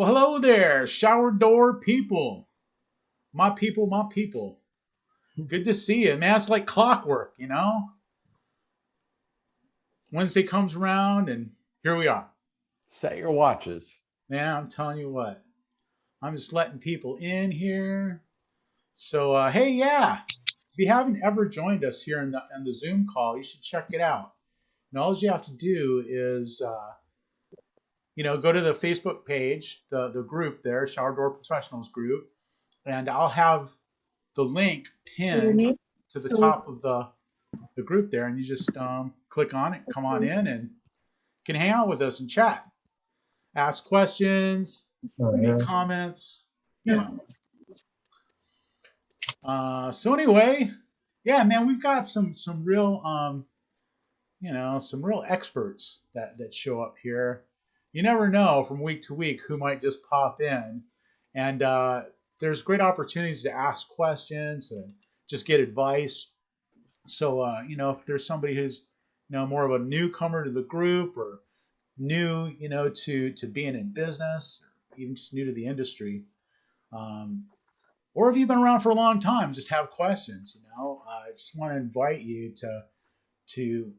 Well, hello there, shower door people. My people, my people. Good to see you, man. It's like clockwork, you know? Wednesday comes around and here we are. Set your watches. Man, I'm telling you what. I'm just letting people in here. So, hey, yeah. If you haven't ever joined us here in the Zoom call, you should check it out. And all you have to do is, go to the Facebook page, the group there, Shower Door Professionals group, and I'll have the link pinned to the top of the group there, and you just click on it, come on in, and can hang out with us and chat, ask questions, make comments, you know. So anyway, yeah, man, we've got some real some real experts that show up here. You never know from week to week who might just pop in, and there's great opportunities to ask questions and just get advice. So if there's somebody who's more of a newcomer to the group or new to being in business, or even just new to the industry, um, or if you've been around for a long time, just have questions. I just want to invite you to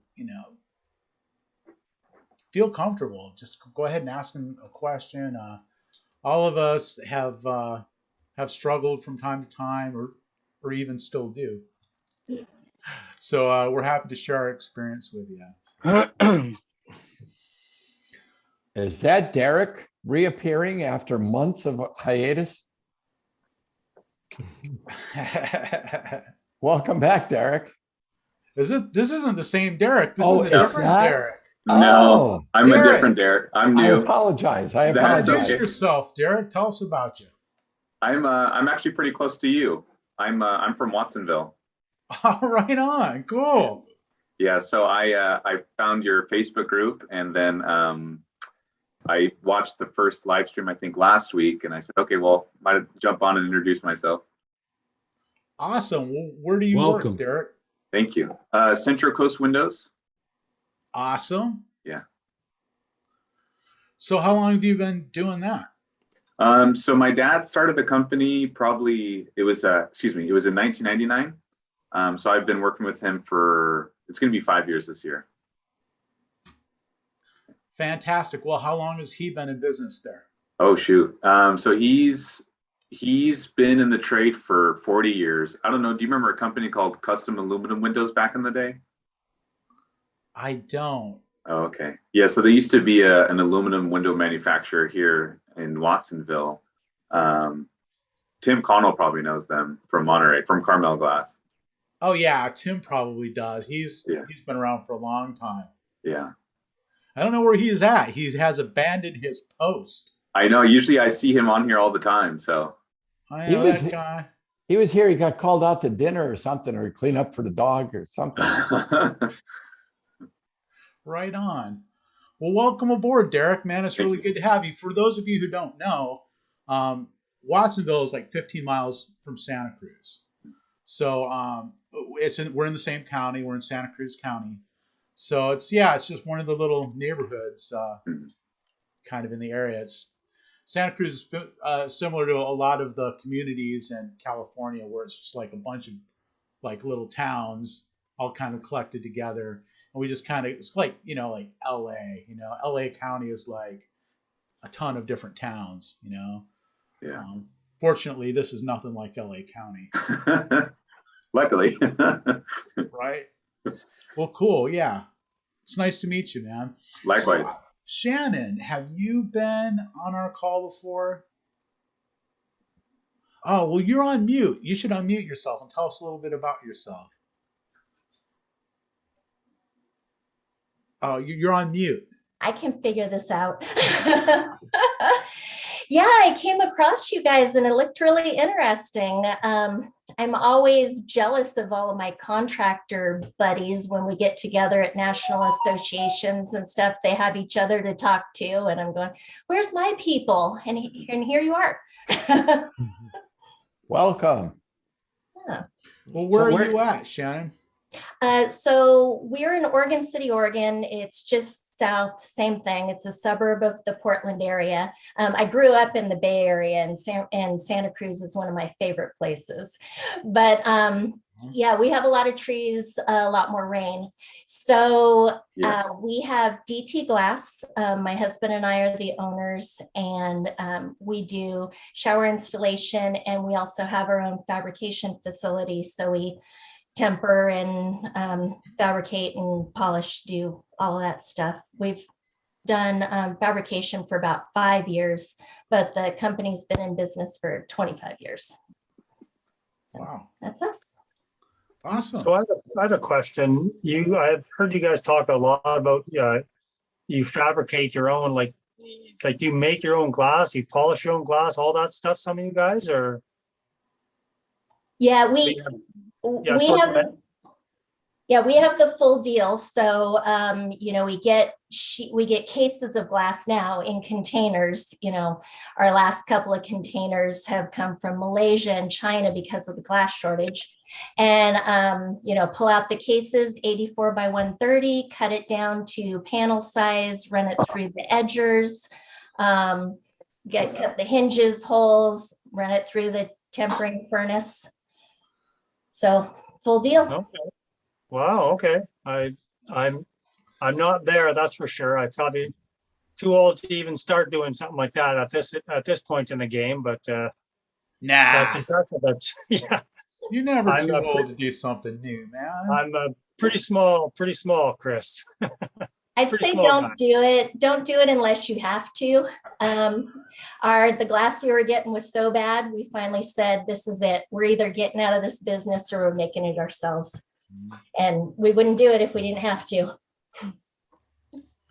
feel comfortable. Just go ahead and ask them a question. All of us have struggled from time to time, or even still do. So we're happy to share our experience with you. Is that Derek reappearing after months of hiatus? Welcome back, Derek. This isn't the same Derek. This is a different Derek. No, I'm Derek. A different Derek. I'm new. I apologize. Introduce yourself, Derek. Tell us about you. I'm actually pretty close to you. I'm from Watsonville. Oh, right on. Cool. Yeah. So I found your Facebook group, and then I watched the first live stream I think last week, and I said, okay, well, might jump on and introduce myself. Awesome. Well, where do you work, Derek? Thank you. Central Coast Windows. Awesome. Yeah. So how long have you been doing that? So my dad started the company it was in 1999. So I've been working with him it's going to be 5 years this year. Fantastic. Well, how long has he been in business there? Oh, shoot. So he's been in the trade for 40 years. I don't know. Do you remember a company called Custom Aluminum Windows back in the day? I don't. Oh, okay. Yeah. So they used to be an aluminum window manufacturer here in Watsonville. Tim Connell probably knows them from Monterey, from Carmel Glass. Oh yeah, Tim probably does. He's been around for a long time. Yeah. I don't know where he is at. He has abandoned his post. I know. Usually I see him on here all the time. So I know that guy. He was here. He got called out to dinner or something, or clean up for the dog or something. Right on. Well, welcome aboard, Derek. Man, it's really good to have you. For those of you who don't know, Watsonville is like 15 miles from Santa Cruz. So we're in the same county. We're in Santa Cruz County. So it's just one of the little neighborhoods kind of in the area. Santa Cruz is similar to a lot of the communities in California, where it's just like a bunch of like little towns all kind of collected together. And we just kind of, it's like, like LA, LA County is like a ton of different towns, Yeah. Fortunately, this is nothing like LA County. Luckily. Right. Well, cool. Yeah. It's nice to meet you, man. Likewise. So, Shannon, have you been on our call before? Oh, well, you're on mute. You should unmute yourself and tell us a little bit about yourself. Oh, you're on mute. I can figure this out. Yeah, I came across you guys and it looked really interesting. I'm always jealous of all of my contractor buddies when we get together at national associations and stuff. They have each other to talk to, and I'm going, where's my people? And here you are. Welcome. Yeah. Well, where are you at, Shannon? So we're in Oregon City, Oregon. It's just south, same thing. It's a suburb of the Portland area. I grew up in the Bay Area, and Santa Cruz is one of my favorite places. But yeah, we have a lot of trees, a lot more rain. So we have DT Glass. My husband and I are the owners, and we do shower installation, and we also have our own fabrication facility. So we temper and fabricate and polish, do all of that stuff. We've done fabrication for about 5 years, but the company's been in business for 25 years. So wow, that's us. awesome. So I have a question. I've heard you guys talk a lot about you fabricate your own, like you make your own glass, you polish your own glass, all that stuff. Some of you guys, or Yeah, we have the full deal. So you know, we get cases of glass now in containers. You know, our last couple of containers have come from Malaysia and China because of the glass shortage. And you know, pull out the cases, 84 by 130, cut it down to panel size, run it through the edgers, cut the hinges, holes, run it through the tempering furnace. So full deal. okay. Wow. Okay. I'm not there. That's for sure. I'm probably too old to even start doing something like that at this point in the game. But that's impressive. Yeah. You're never too old to do something new, man. I'm pretty small, Chris. I'd say don't do it. Don't do it unless you have to. The glass we were getting was so bad, we finally said, this is it. We're either getting out of this business or we're making it ourselves. And we wouldn't do it if we didn't have to.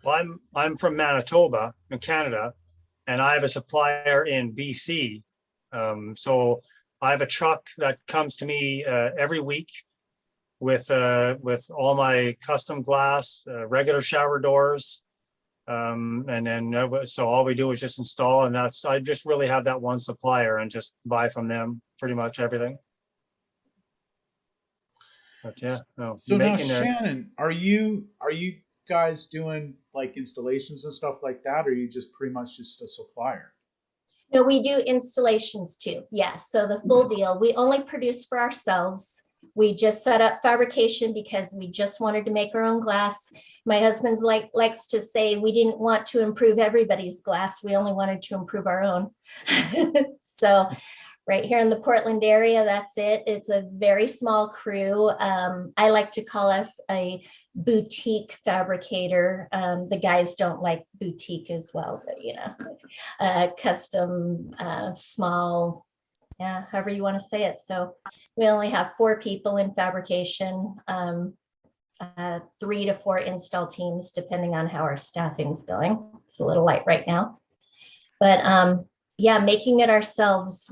Well, I'm from Manitoba in Canada, and I have a supplier in BC. So I have a truck that comes to me every week with all my custom glass, regular shower doors, and then so all we do is just install, and I just really have that one supplier and just buy from them pretty much everything. But yeah, no. So now, Shannon, are you guys doing like installations and stuff like that, or are you just pretty much just a supplier? No, we do installations too. Yeah, so the full deal. We only produce for ourselves. We just set up fabrication because we just wanted to make our own glass. My husband's likes to say we didn't want to improve everybody's glass. We only wanted to improve our own. So right here in the Portland area, that's it. It's a very small crew. I like to call us a boutique fabricator. The guys don't like boutique as well, but you know, custom, small, yeah, however you want to say it. So we only have 4 people in fabrication, 3 to 4 install teams, depending on how our staffing's going. It's a little light right now, but yeah, making it ourselves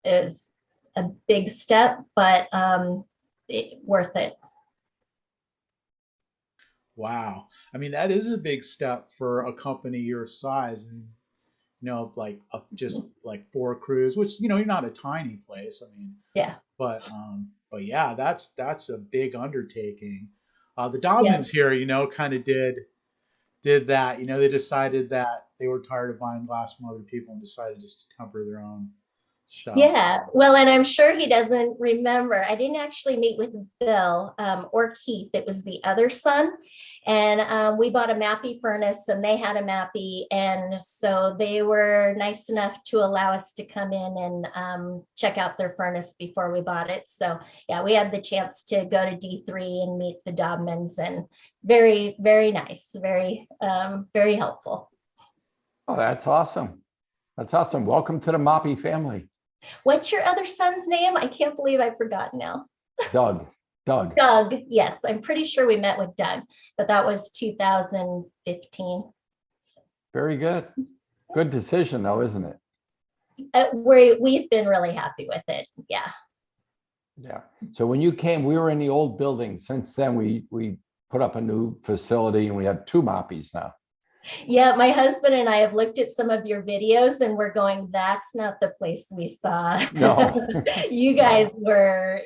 is a big step, but worth it. Wow. I mean, that is a big step for a company your size. And you know, like just like 4 crews, which, you know, you're not a tiny place. I mean, yeah, but yeah, that's a big undertaking. The Dobbins here, you know, kind of did that. You know, they decided that they were tired of buying glass from other people and decided just to temper their own stuff. Yeah, well, and I'm sure he doesn't remember. I didn't actually meet with Bill or Keith. It was the other son. And we bought a Mappy furnace and they had a Mappy. And so they were nice enough to allow us to come in and check out their furnace before we bought it. So yeah, we had the chance to go to D3 and meet the Dobmans, and very, very nice, very, very helpful. Oh, that's awesome. That's awesome. Welcome to the Mappy family. What's your other son's name? I can't believe I forgot now. Doug. Doug. Yes, I'm pretty sure we met with Doug, but that was 2015. Very good. Good decision though, isn't it? We've been really happy with it. Yeah. Yeah. So when you came, we were in the old building. Since then, we put up a new facility and we have 2 Mappies now. Yeah, my husband and I have looked at some of your videos and we're going, that's not the place we saw. No. You guys were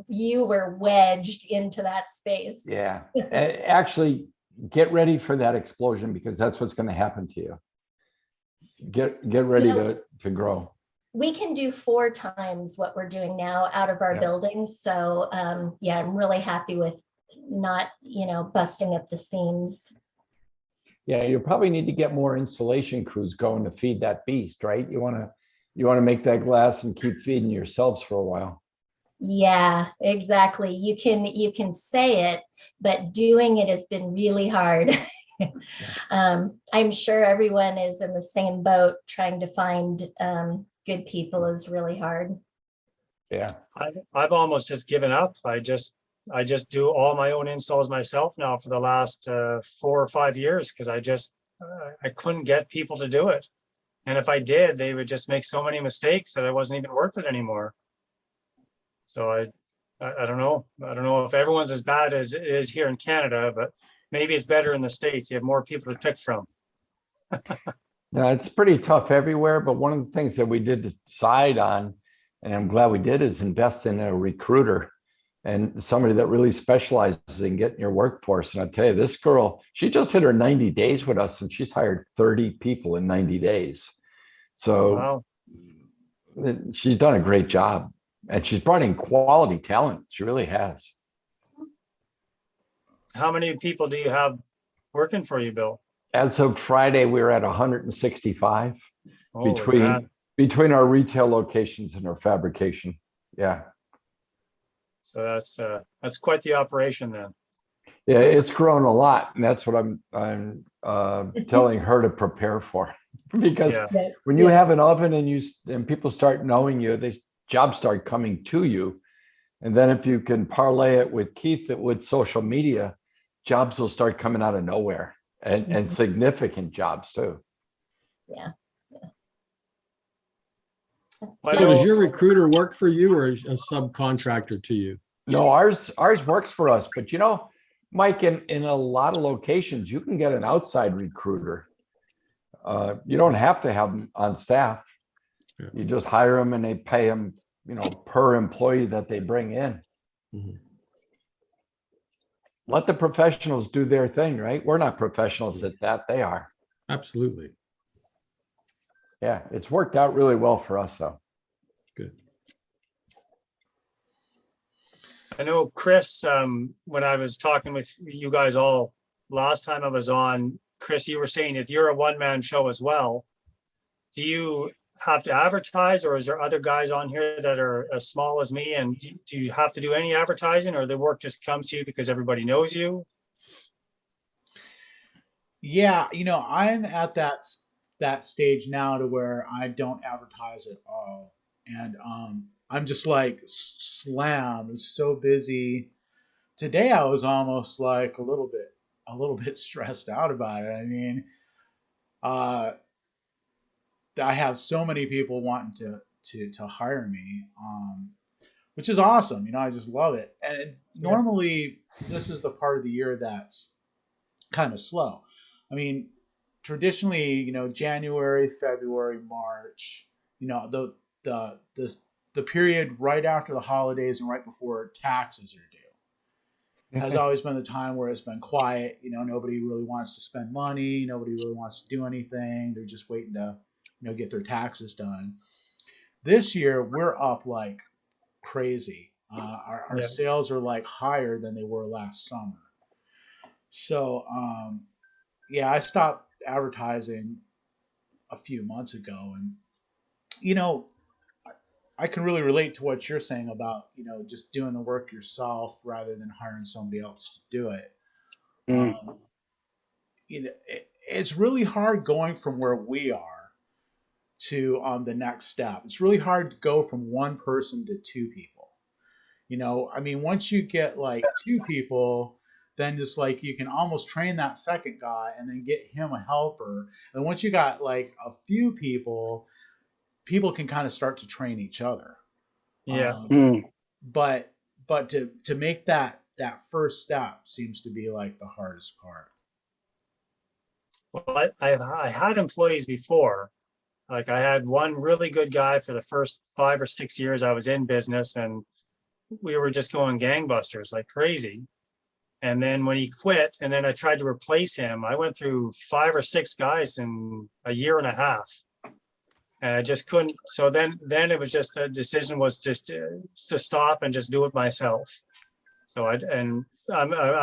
wedged into that space. Yeah. Actually, get ready for that explosion, because that's what's going to happen to you. Get ready to grow. We can do 4 times what we're doing now out of our buildings. So yeah, I'm really happy with not, busting at the seams. Yeah, you probably need to get more installation crews going to feed that beast, right? You want to make that glass and keep feeding yourselves for a while. Yeah, exactly. You can say it, but doing it has been really hard. I'm sure everyone is in the same boat. Trying to find good people is really hard. Yeah. I've almost just given up. I just do all my own installs myself now for the last 4 or 5 years, because I couldn't get people to do it. And if I did, they would just make so many mistakes that it wasn't even worth it anymore. So I don't know. I don't know if everyone's as bad as it is here in Canada, but maybe it's better in the States. You have more people to pick from. No, it's pretty tough everywhere. But one of the things that we did decide on, and I'm glad we did, is invest in a recruiter and somebody that really specializes in getting your workforce. And I tell you, this girl, she just hit her 90 days with us, and she's hired 30 people in 90 days. So wow. She's done a great job, and she's brought in quality talent. She really has. How many people do you have working for you, Bill? As of Friday, we were at 165 between our retail locations and our fabrication. Yeah. So that's quite the operation then. Yeah, it's grown a lot, and that's what I'm telling her to prepare for. Because when you have an oven and people start knowing you, jobs start coming to you. And then if you can parlay it with Keith with social media, jobs will start coming out of nowhere, and significant jobs too. Yeah. So does your recruiter work for you, or a subcontractor to you? No, ours works for us. But Mike, in a lot of locations, you can get an outside recruiter. You don't have to have them on staff. Yeah. You just hire them, and they pay them, per employee that they bring in. Mm-hmm. Let the professionals do their thing, right? We're not professionals at that. They are. Absolutely. Yeah, it's worked out really well for us, though. Good. I know, Chris, when I was talking with you guys all last time I was on, Chris, you were saying that you're a one-man show as well. Do you have to advertise, or is there other guys on here that are as small as me? And do you have to do any advertising, or the work just comes to you because everybody knows you? Yeah, I'm at that stage now to where I don't advertise at all. And I'm just like slammed, so busy. Today I was almost like a little bit stressed out about it. I mean, I have so many people wanting to hire me, which is awesome. I just love it. And normally this is the part of the year that's kind of slow. I mean, traditionally, January, February, March, the period right after the holidays and right before taxes are due has always been the time where it's been quiet. Nobody really wants to spend money. Nobody really wants to do anything. They're just waiting to, get their taxes done. This year, we're up like crazy. Our sales are like higher than they were last summer. So, I stopped advertising a few months ago, and I can really relate to what you're saying about just doing the work yourself rather than hiring somebody else to do it. It's really hard going from where we are to the next step. It's really hard to go from one person to 2 people. Once you get like 2 people, then just like you can almost train that second guy and then get him a helper. And once you got like a few people can kind of start to train each other. Yeah. But to make that first step seems to be like the hardest part. Well, I had employees before. Like I had one really good guy for the first 5 or 6 years I was in business, and we were just going gangbusters like crazy. And then when he quit, and then I tried to replace him, I went through 5 or 6 guys in a year and a half. And I just couldn't. So then it was just a decision was just to stop and just do it myself. So I'm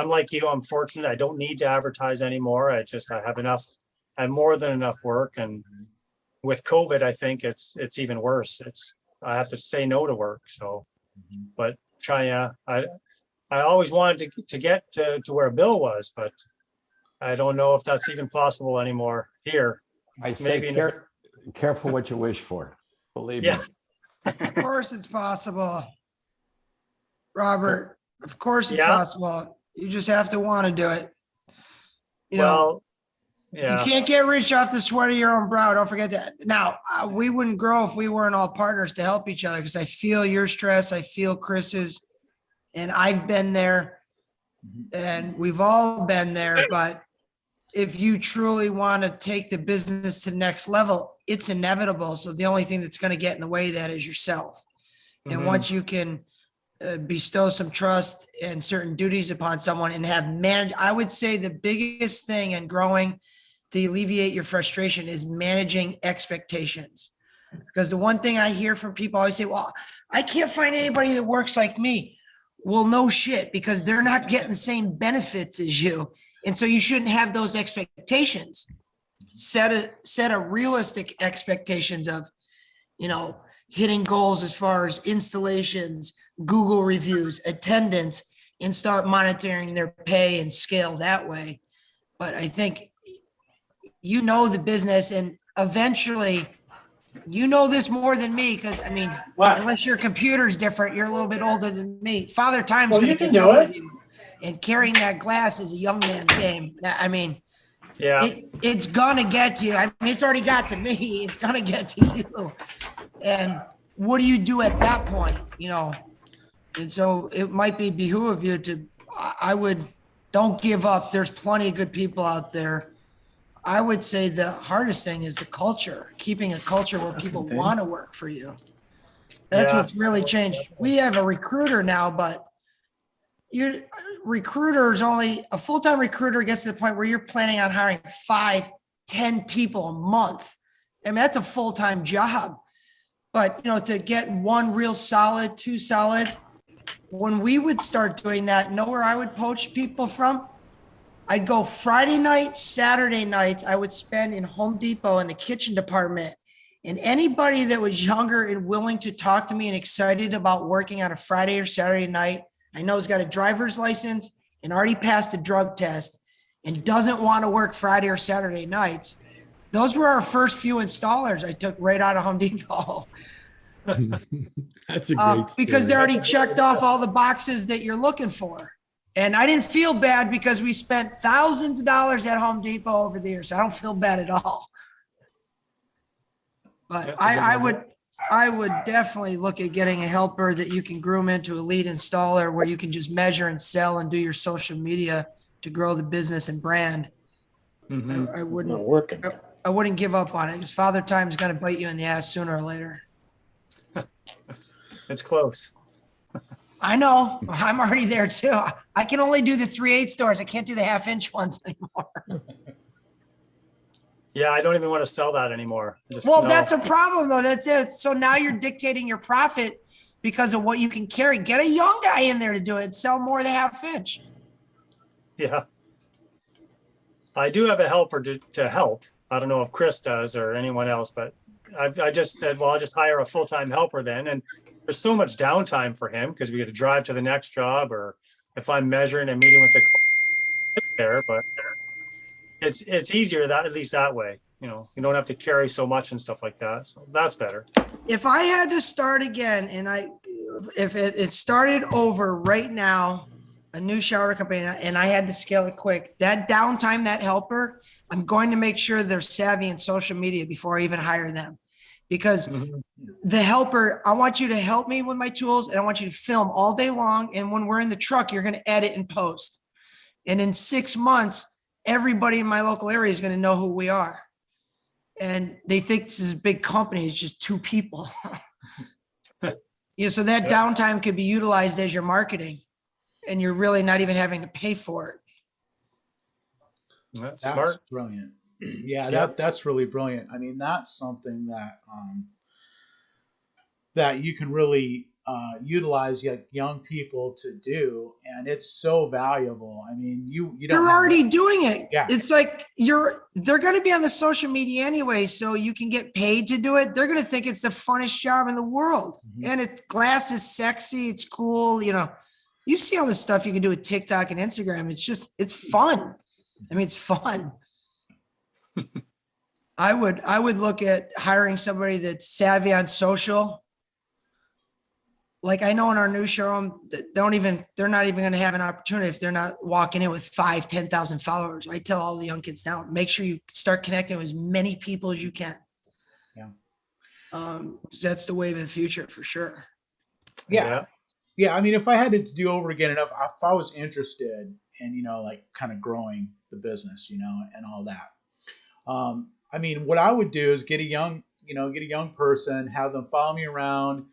like you, I'm fortunate. I don't need to advertise anymore. I have enough. I have more than enough work. And with COVID, I think it's even worse. I have to say no to work. So, but I always wanted to get to where Bill was, but I don't know if that's even possible anymore here. I say Maybe careful what you wish for. Believe me. Of course it's possible. Robert, of course it's possible. You just have to want to do it. You know, you can't get rich off the sweat of your own brow. Don't forget that. Now, we wouldn't grow if we weren't all partners to help each other, because I feel your stress. I feel Chris's, and I've been there, and we've all been there. But if you truly want to take the business to the next level, it's inevitable. So the only thing that's going to get in the way of that is yourself. And once you can bestow some trust and certain duties upon someone and have managed, I would say the biggest thing in growing to alleviate your frustration is managing expectations. Because the one thing I hear from people always say, well, I can't find anybody that works like me. Well, no shit, because they're not getting the same benefits as you. And so you shouldn't have those expectations. Set a realistic expectations of, hitting goals as far as installations, Google reviews, attendance, and start monitoring their pay and scale that way. But I think the business, and eventually this more than me, because unless your computer's different, you're a little bit older than me. Father Time's going to catch up with you. And carrying that glass is a young man's game. It's gonna get to you. It's already got to me. It's gonna get to you. And what do you do at that point? And so it might behoove you to. Don't give up. There's plenty of good people out there. I would say the hardest thing is the culture. Keeping a culture where people want to work for you. That's what's really changed. We have a recruiter now, but a full-time recruiter gets to the point where you're planning on hiring 5-10 people a month. That's a full-time job. But, to get one real solid, 2 solid, when we would start doing that, know where I would poach people from? I'd go Friday night, Saturday nights, I would spend in Home Depot in the kitchen department. And anybody that was younger and willing to talk to me and excited about working on a Friday or Saturday night, I know he's got a driver's license and already passed a drug test and doesn't want to work Friday or Saturday nights. Those were our first few installers I took right out of Home Depot. That's a great because they already checked off all the boxes that you're looking for. And I didn't feel bad because we spent thousands of dollars at Home Depot over the years. So I don't feel bad at all. But I would definitely look at getting a helper that you can groom into a lead installer where you can just measure and sell and do your social media to grow the business and brand. I wouldn't give up on it, because Father Time is going to bite you in the ass sooner or later. It's close. I know. I'm already there too. I can only do the 3/8 doors. I can't do the 1/2-inch ones anymore. Yeah, I don't even want to sell that anymore. That's a problem though. That's it. So now you're dictating your profit because of what you can carry. Get a young guy in there to do it. Sell more of the 1/2-inch. Yeah. I do have a helper to help. I don't know if Chris does or anyone else, but I just said, well, I'll just hire a full-time helper then. And there's so much downtime for him because we got to drive to the next job, or if I'm measuring and meeting with the client, it's there, but it's easier that, at least that way, you don't have to carry so much and stuff like that. So that's better. If I had to start again and if it started over right now, a new shower company, and I had to scale it quick, that downtime, that helper, I'm going to make sure they're savvy in social media before I even hire them. Because the helper, I want you to help me with my tools, and I want you to film all day long. And when we're in the truck, you're going to edit and post. And in 6 months, everybody in my local area is going to know who we are. And they think this is a big company. It's just 2 people. So that downtime could be utilized as your marketing. and you're really not even having to pay for it. That's That's smart. brilliant. Yeah, Yep. that's really brilliant. I mean, that's something that you can really utilize young people to do, and it's so valuable. I mean, you don't They're have already doing it. Yeah. It's like they're going to be on the social media anyway, so you can get paid to do it. They're going to think it's the funnest job in the world. And glass is sexy. It's cool. You know, you see all this stuff you can do with TikTok and Instagram. It's fun. I mean, it's fun. I would look at hiring somebody that's savvy on social. Like I know in our new showroom, they're not even going to have an opportunity if they're not walking in with 5,000, 10,000 followers. I tell all the young kids now, make sure you start connecting with as many people as you can. Yeah. That's the wave of the future for sure. Yeah. I mean, if I had it to do over again, and if I was interested in, you know, like kind of growing the business, you know, and all that, I mean, what I would do is get a young person, have them follow me around,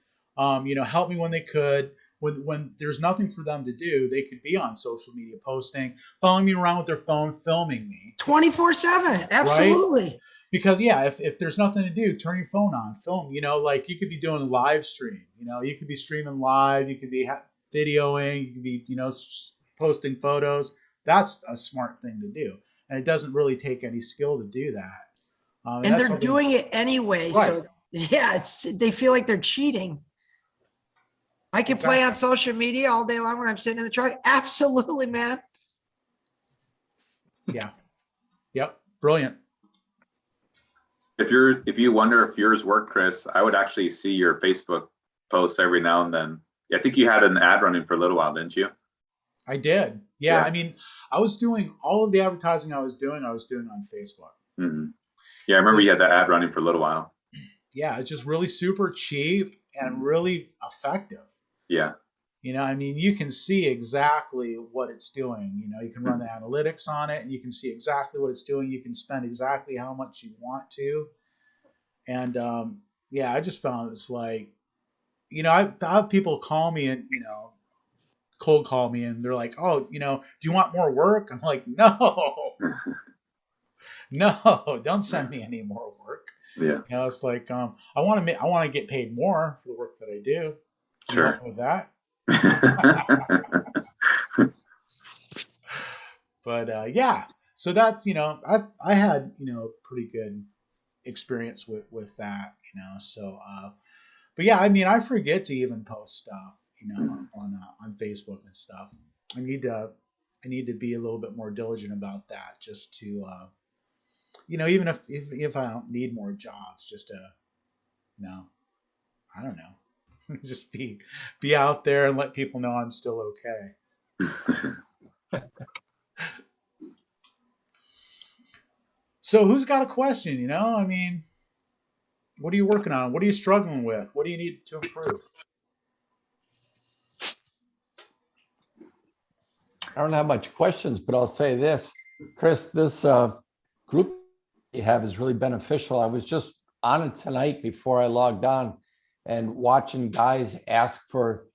you know, help me when they could. When there's nothing for them to do, they could be on social media posting, following me around with their phone, filming me 24/7. Absolutely. Right? Because yeah, if there's nothing to do, turn your phone on, film. You know, like you could be doing live stream. You know, you could be streaming live. You could be videoing. You could be, you know, posting photos. That's a smart thing to do, and it doesn't really take any skill to do that. And they're doing it anyway. Right. So yeah, they feel like they're cheating. I can play on social media all day long when I'm sitting in the truck. Absolutely, man. Yeah. Yep. Brilliant. If you wonder if yours worked, Chris, I would actually see your Facebook posts every now and then. I think you had an ad running for a little while, didn't you? I did. Yeah. I mean, I was doing all of the advertising I was doing on Facebook. Mm-hmm. Yeah, I remember you had that ad running for a little while. Yeah, it's just really super cheap and really effective. Yeah. You know, I mean, you can see exactly what it's doing. You know, you can run the analytics on it and you can see exactly what it's doing. You can spend exactly how much you want to. And yeah, I just found it's like, you know, I have people call me and, you know, cold call me and they're like, oh, you know, do you want more work? I'm like, no, no, don't send me any more work. Yeah. You know, it's like, I want to get paid more for the work that I do. Sure. With that. But yeah, so that's, you know, I had, you know, pretty good experience with that, you know. So but yeah, I mean, I forget to even post stuff, you know, on Facebook and stuff. I need to be a little bit more diligent about that, just to you know, even if I don't need more jobs, just to, you know, I don't know, just be out there and let people know I'm still okay. So who's got a question? You know, I mean, what are you working on? What are you struggling with? What do you need to improve? I don't have much questions, but I'll say this, Chris, this group you have is really beneficial. I was just on it tonight before I logged on and watching guys ask for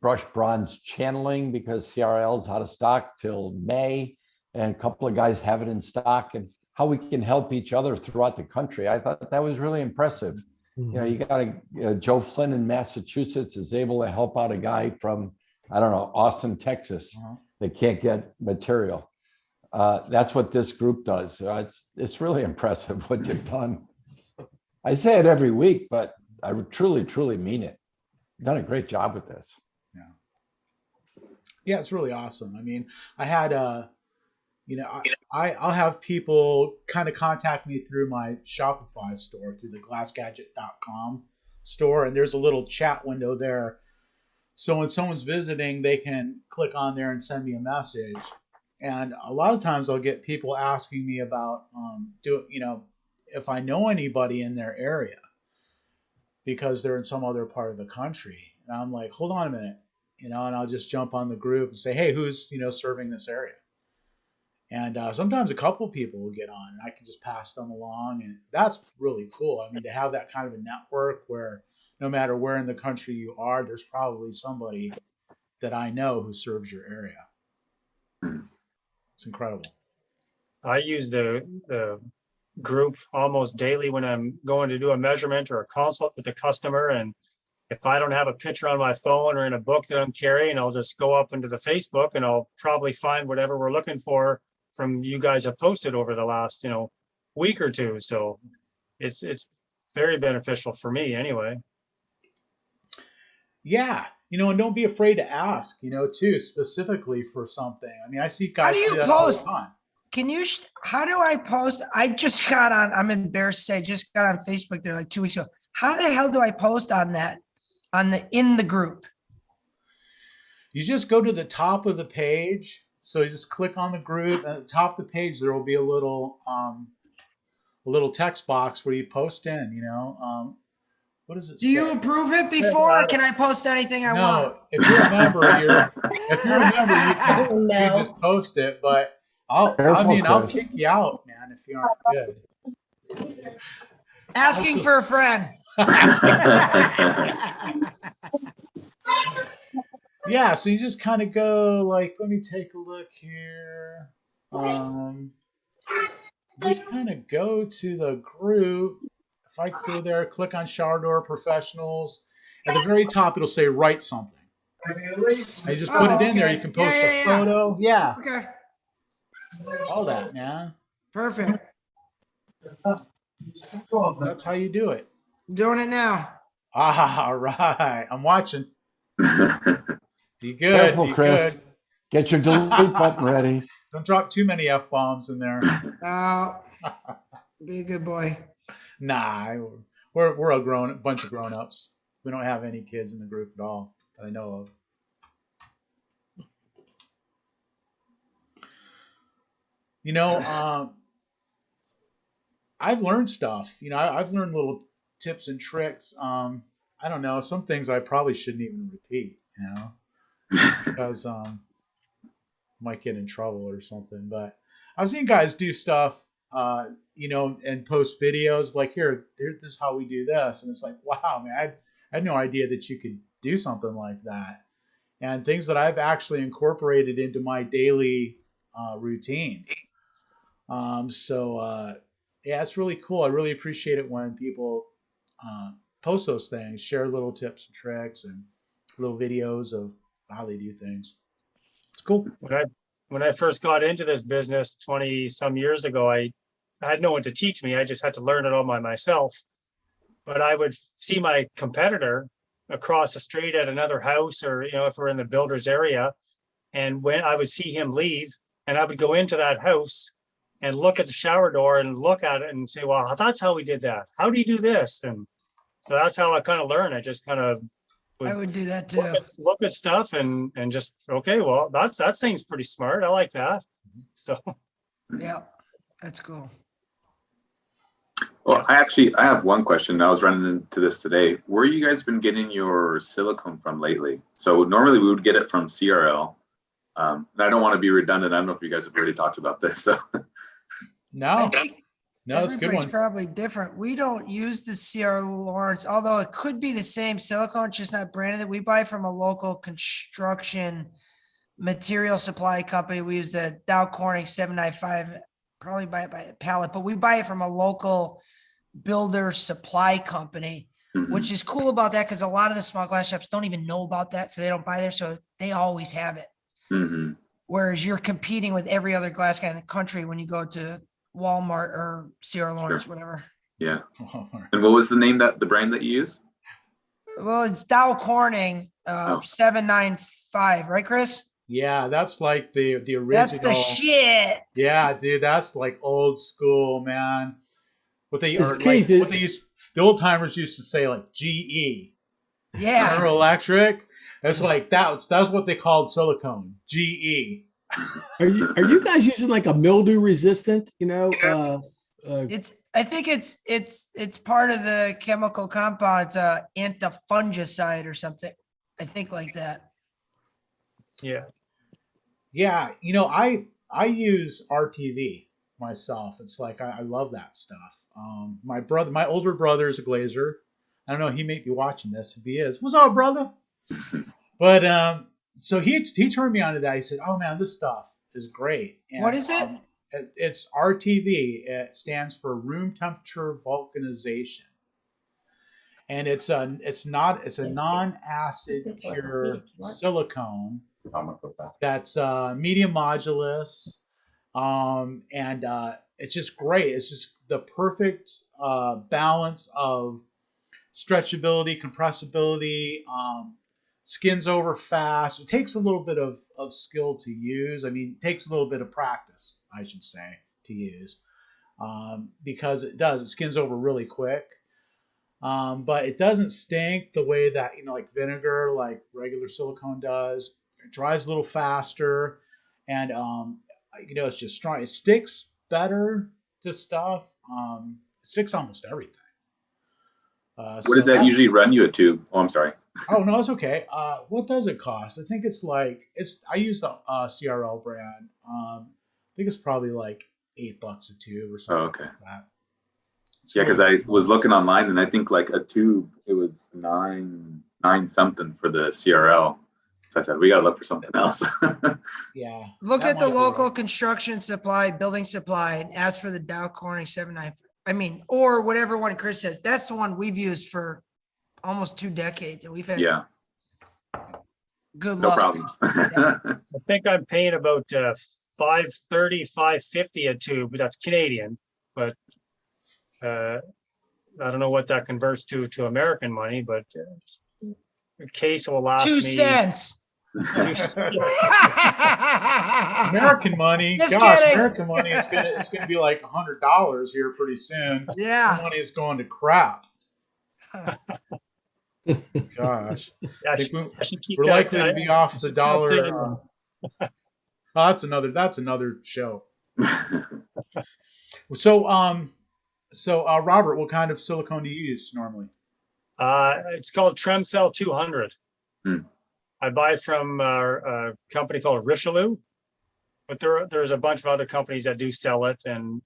brush bronze channeling because CRL is out of stock till May, and a couple of guys have it in stock, and how we can help each other throughout the country. I thought that was really impressive. Mm-hmm. You know, you got Joe Flynn in Massachusetts is able to help out a guy from, I don't know, Austin, Texas, that can't get material. That's what this group does. It's really impressive what you've done. I say it every week, but I truly, truly mean it. You've done a great job with this. Yeah, it's really awesome. I mean, I had you know, I'll have people kind of contact me through my Shopify store, through the glassgadget.com store, and there's a little chat window there. So when someone's visiting, they can click on there and send me a message. And a lot of times I'll get people asking me about, you know, if I know anybody in their area because they're in some other part of the country. And I'm like, hold on a minute, you know, and I'll just jump on the group and say, hey, who's, you know, serving this area? And sometimes a couple people will get on and I can just pass them along. And that's really cool. I mean, to have that kind of a network where no matter where in the country you are, there's probably somebody that I know who serves your area. It's incredible. I use the group almost daily when I'm going to do a measurement or a consult with a customer. And if I don't have a picture on my phone or in a book that I'm carrying, I'll just go up into the Facebook and I'll probably find whatever we're looking for from you guys have posted over the last, week or two. So it's very beneficial for me anyway. Yeah. And don't be afraid to ask, too, specifically for something. I mean, I see guys. How do you do that all the post? time. How do I post? I just got on, I'm embarrassed to say, just got on Facebook there like 2 weeks ago. How the hell do I post on that, in the group? You just go to the top of the page. So you just click on the group. At the top of the page, there will be a little text box where you post in, what does it say? Do you approve it before, or can I post anything I want? No, if you're a member, you just post it, but I'll kick you out, man, if you aren't good. Asking for a friend. Yeah, so you just kind of go like, let me take a look here. Just kind of go to the group. If I go there, click on Shower Door Professionals, at the very top it'll say write something. I just put it in there. You can post a photo. Yeah. Okay. All that, man. Perfect. That's how you do it. I'm doing it now. All right. I'm watching. Be good. Careful, Chris. Good. Get your delete button ready. Don't drop too many F-bombs in there. Be a good boy. Nah, we're a bunch of grown-ups. We don't have any kids in the group at all that I know of. I've learned stuff. I've learned little tips and tricks. I don't know. Some things I probably shouldn't even repeat, because might get in trouble or something. But I've seen guys do stuff, and post videos like, here, this is how we do this. And it's like, wow, man, I had no idea that you could do something like that. And things that I've actually incorporated into my daily routine. Yeah, it's really cool. I really appreciate it when people post those things, share little tips and tricks and little videos of how they do things. It's cool. When I first got into this business 20 some years ago, I had no one to teach me. I just had to learn it all by myself. But I would see my competitor across the street at another house, or, if we're in the builder's area, and when I would see him leave, and I would go into that house and look at the shower door and look at it and say, well, that's how we did that. How do you do this? And so that's how I kind of learned. I just kind of I would do that too. Look at stuff and just, okay, well, that seems pretty smart. I like that. So yeah, that's cool. Well, I have one question. I was running into this today. Where you guys been getting your silicone from lately? So normally we would get it from CRL. And I don't want to be redundant. I don't know if you guys have already talked about this. So. No, it's a good one. Probably different. We don't use the CR Lawrence, although it could be the same silicone, just not branded. We buy from a local construction material supply company. We use the Dow Corning 795, probably buy it by the pallet, but we buy it from a local builder supply company, which is cool about that because a lot of the small glass shops don't even know about that, so they don't buy there, so they always have it. Whereas you're competing with every other glass guy in the country when you go to Walmart or CR Lawrence, whatever. Yeah. And what was the brand that you use? Well, it's Dow Corning 795, right, Chris? Yeah, that's like the original. That's the shit. Yeah, dude, that's like old school, man. The old timers used to say like GE. Yeah. General Electric. It's like that's what they called silicone, GE. Are you guys using like a mildew resistant? I think it's part of the chemical compound. It's a antifungicide or something. I think like that. Yeah. Yeah, I use RTV myself. It's like I love that stuff. My older brother is a glazer. I don't know, he may be watching this. If he is, what's up, brother? But so he turned me onto that. He said, "Oh man, this stuff is great." And, What is it? It's RTV. It stands for room temperature vulcanization, and it's a non-acid pure silicone that's medium modulus, and it's just great. It's just the perfect balance of stretchability, compressibility. Skins over fast. It takes a little bit of skill to use. I mean, it takes a little bit of practice, I should say, to use, because it skins over really quick. But it doesn't stink the way that, like vinegar, like regular silicone does. It dries a little faster, and it's just strong. It sticks better to stuff. It sticks almost everything. What does that usually run you a tube? Oh, I'm sorry. Oh no, it's okay. What does it cost? I think I use the CRL brand. I think it's probably like $8 a tube or something. Oh, okay. Like that. Yeah, because I was looking online and I think like a tube, it was nine something for the CRL. So I said, we got to look for something else. Yeah. Look at the local construction supply, building supply, and ask for the Dow Corning 795. Or whatever one Chris says. That's the one we've used for almost 2 decades, and we've had good no luck. problems. I think I'm paying about $5.30, $5.50 a tube. That's Canadian, but I don't know what that converts to American money. But a case will last 2 me cents. American money. Just Gosh, kidding. American money is gonna be like $100 here pretty soon. Yeah. The money is going to crap. Gosh, I think we're likely to be off the dollar. That's another show. So, Robert, what kind of silicone do you use normally? It's called Tremcell 200. I buy from a company called Richelieu, but there's a bunch of other companies that do sell it. And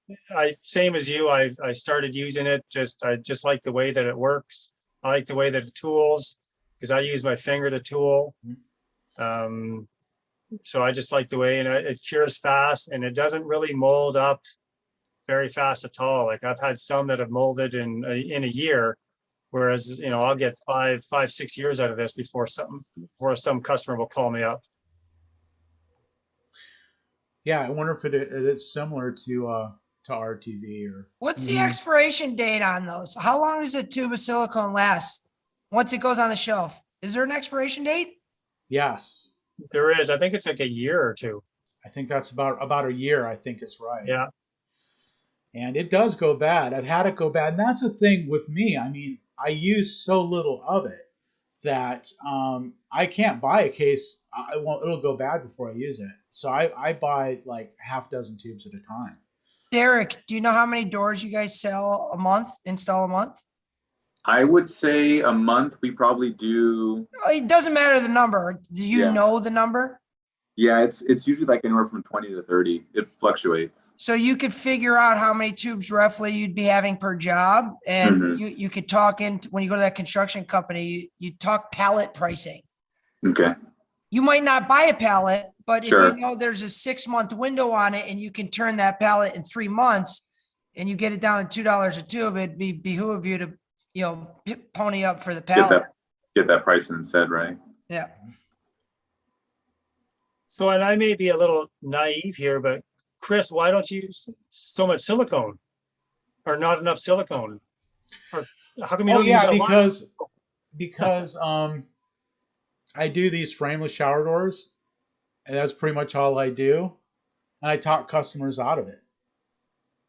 same as you, I started using it. I just like the way that it works. I like the way that it tools, because I use my finger to tool. So I just like the way, and it cures fast, and it doesn't really mold up very fast at all. Like I've had some that have molded in a year, whereas I'll get 5-6 years out of this before some customer will call me up. Yeah, I wonder if it is similar to RTV or. What's the expiration date on those? How long does a tube of silicone last once it goes on the shelf? Is there an expiration date? Yes, there is. I think it's like a year or two. I think that's about a year. I think it's right. Yeah. And it does go bad. I've had it go bad, and that's the thing with me. I mean, I use so little of it that I can't buy a case. It'll go bad before I use it. So I buy like half dozen tubes at a time. Derek, do you know how many doors you guys install a month? I would say a month we probably do. It doesn't matter the number. Do you know the number? Yeah, it's usually like anywhere from 20 to 30. It fluctuates. So you could figure out how many tubes roughly you'd be having per job. And you could talk when you go to that construction company, you talk pallet pricing. Okay. You might not buy a pallet, but if you know there's a 6-month window on it and you can turn that pallet in 3 months and you get it down to $2 a tube, it'd behoove you to, pony up for the pallet. Get that price instead, right? Yeah. So, and I may be a little naive here, but Chris, why don't you use so much silicone or not enough silicone? Or how come you don't use a lot? Because I do these frameless shower doors, and that's pretty much all I do. And I talk customers out of it.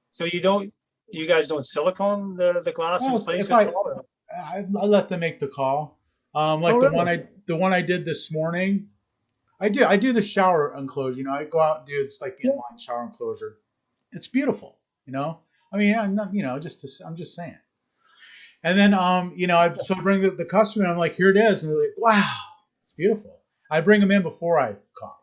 So you guys don't silicone the glass in place at all? I let them make the call. The one I did this morning. I do the shower enclosure. I go out and do this like inline shower enclosure. It's beautiful. I mean, I'm not. I'm just saying. And then I bring the customer. And I'm like, here it is, and they're like, wow, it's beautiful. I bring them in before I caulk.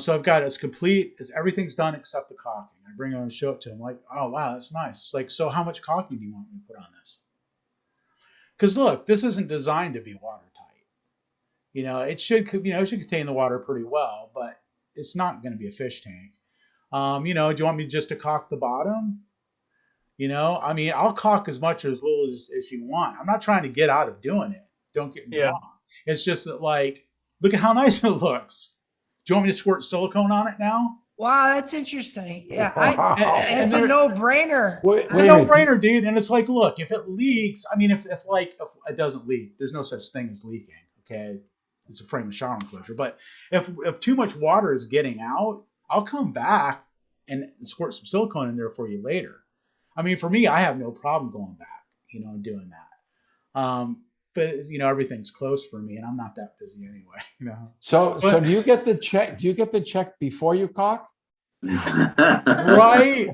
So I've got it's complete. Everything's done except the caulking. I bring them and show it to them. Like, oh wow, that's nice. It's like, so how much caulking do you want me to put on this? Because look, this isn't designed to be watertight. It should contain the water pretty well, but it's not going to be a fish tank. Do you want me just to caulk the bottom? I'll caulk as much or as little as you want. I'm not trying to get out of doing it. Don't get me wrong. It's just that, like, look at how nice it looks. Do you want me to squirt silicone on it now? Wow, that's interesting. Yeah, it's a no-brainer. It's a no-brainer, dude. And it's like, look, if it leaks, if it doesn't leak, there's no such thing as leaking. Okay, it's a frameless shower enclosure. But if too much water is getting out, I'll come back and squirt some silicone in there for you later. For me, I have no problem going back, and doing that. But everything's close for me, and I'm not that busy anyway. So do you get the check? Do you get the check before you caulk? Right.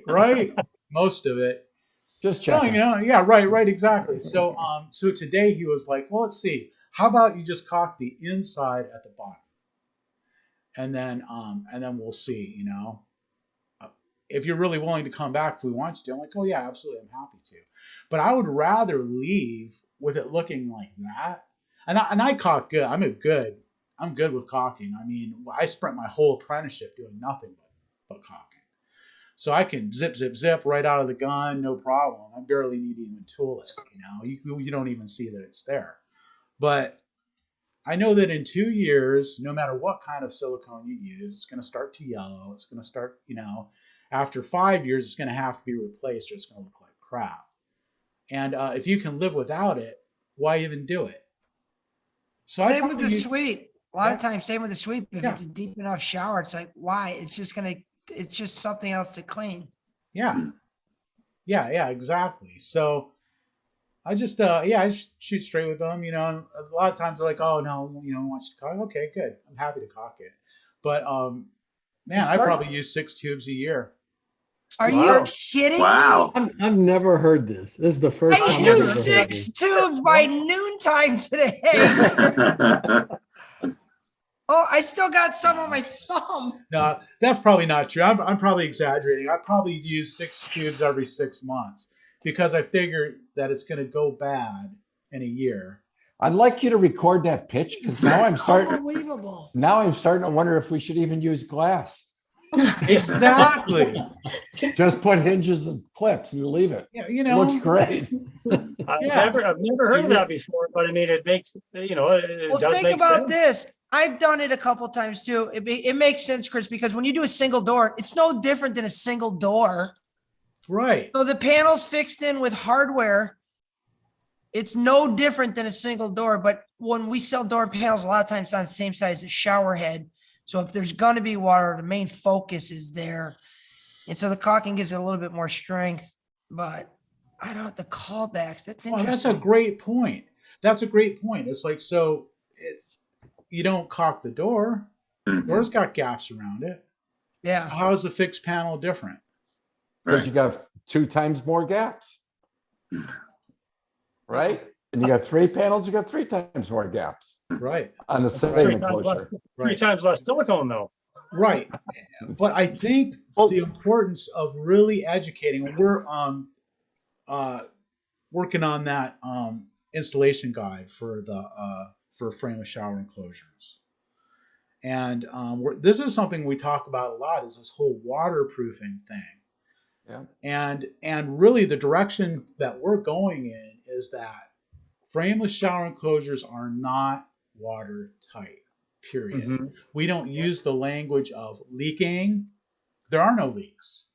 Most of it. Just checking. Yeah, right, exactly. So today he was like, well, let's see. How about you just caulk the inside at the bottom, and then we'll see. If you're really willing to come back if we want you to. I'm like, oh yeah, absolutely, I'm happy to. But I would rather leave with it looking like that. And I caulk good. I'm good with caulking. I spent my whole apprenticeship doing nothing but caulking. So I can zip right out of the gun, no problem. I barely need to even tool it. You don't even see that it's there. But I know that in 2 years, no matter what kind of silicone you use, it's going to start to yellow. It's going to start, after 5 years, it's going to have to be replaced or it's going to look like crap. And if you can live without it, why even do it? So same with the sweep. A lot of times, same with the sweep. If it's a deep enough shower, it's like, why? It's just something else to clean. Yeah, exactly. So I just, I just shoot straight with them. A lot of times they're like, oh no, I want you to caulk. Okay, good. I'm happy to caulk it. But man, I probably use 6 tubes a year. Are you kidding me? I've never heard this. This is the first time I used 6 tubes by noontime today. Oh, I still got some on my thumb. No, that's probably not true. I'm probably exaggerating. I probably use 6 tubes every 6 months because I figured that it's going to go bad in a year. I'd like you to record that pitch because now unbelievable. Now I'm starting to wonder if we should even use glass. Exactly. Just put hinges and clips and leave it. Yeah, it looks great. I've never heard of that before, but it makes it does think make about sense. this. I've done it a couple times too. It makes sense, Chris, because when you do a single door, it's no different than a single door. Right. So the panel's fixed in with hardware. It's no different than a single door, but when we sell door panels, a lot of times it's on the same size as shower head. So if there's going to be water, the main focus is there. And so the caulking gives it a little bit more strength, but I don't know the callbacks. That's interesting. That's a great point. It's like, you don't caulk the door. The door's got gaps around it. Yeah. So how is the fixed panel different? Because you got 2 times more gaps. Right? And you got 3 panels, you got 3 times more gaps. Right. On the same enclosure. 3 times less silicone, though. Right. But I think the importance of really educating, when we're working on that installation guide for for frameless shower enclosures. And this is something we talk about a lot, is this whole waterproofing thing. Yeah. And really the direction that we're going in is that frameless shower enclosures are not watertight, period. Mm-hmm. We don't use the language of leaking. There are no leaks.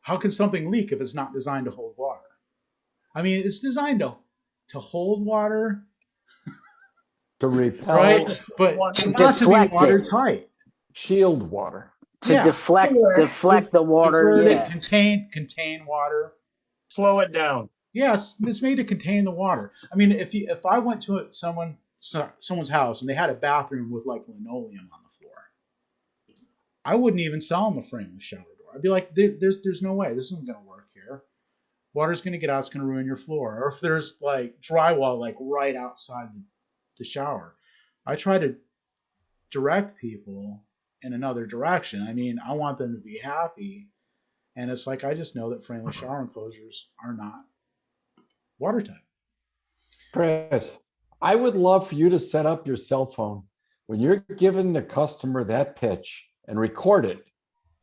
How can something leak if it's not designed to hold water? It's designed to hold water. To repel. Right? But not to be watertight. Shield water. To deflect the water. Contain water. Slow it down. Yes, it's made to contain the water. If I went to someone's house and they had a bathroom with like linoleum on the floor, I wouldn't even sell them a frameless shower door. I'd be like, there's no way, this isn't going to work here. Water's going to get out, it's going to ruin your floor. Or if there's like drywall like right outside the shower, I try to direct people in another direction. I want them to be happy, and it's like I just know that frameless shower enclosures are not watertight. Chris, I would love for you to set up your cell phone when you're giving the customer that pitch and record it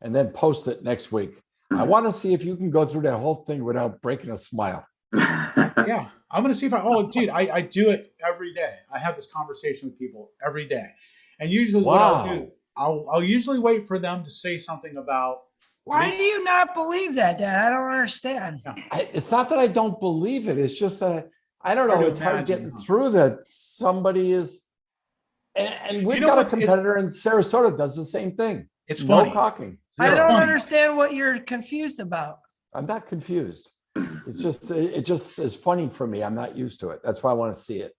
and then post it next week. I want to see if you can go through that whole thing without breaking a smile. Yeah, I'm gonna see if dude, I do it every day. I have this conversation with people every day, and usually what I'll do, I'll usually wait for them to say something about. Why do you not believe that, Dad? I don't understand. It's not that I don't believe it. It's just that I don't know. It's hard getting through that somebody is, and we've got a competitor in Sarasota does the same thing. It's funny. No caulking. I don't understand what you're confused about. I'm not confused. It just is funny for me. I'm not used to it. That's why I want to see it.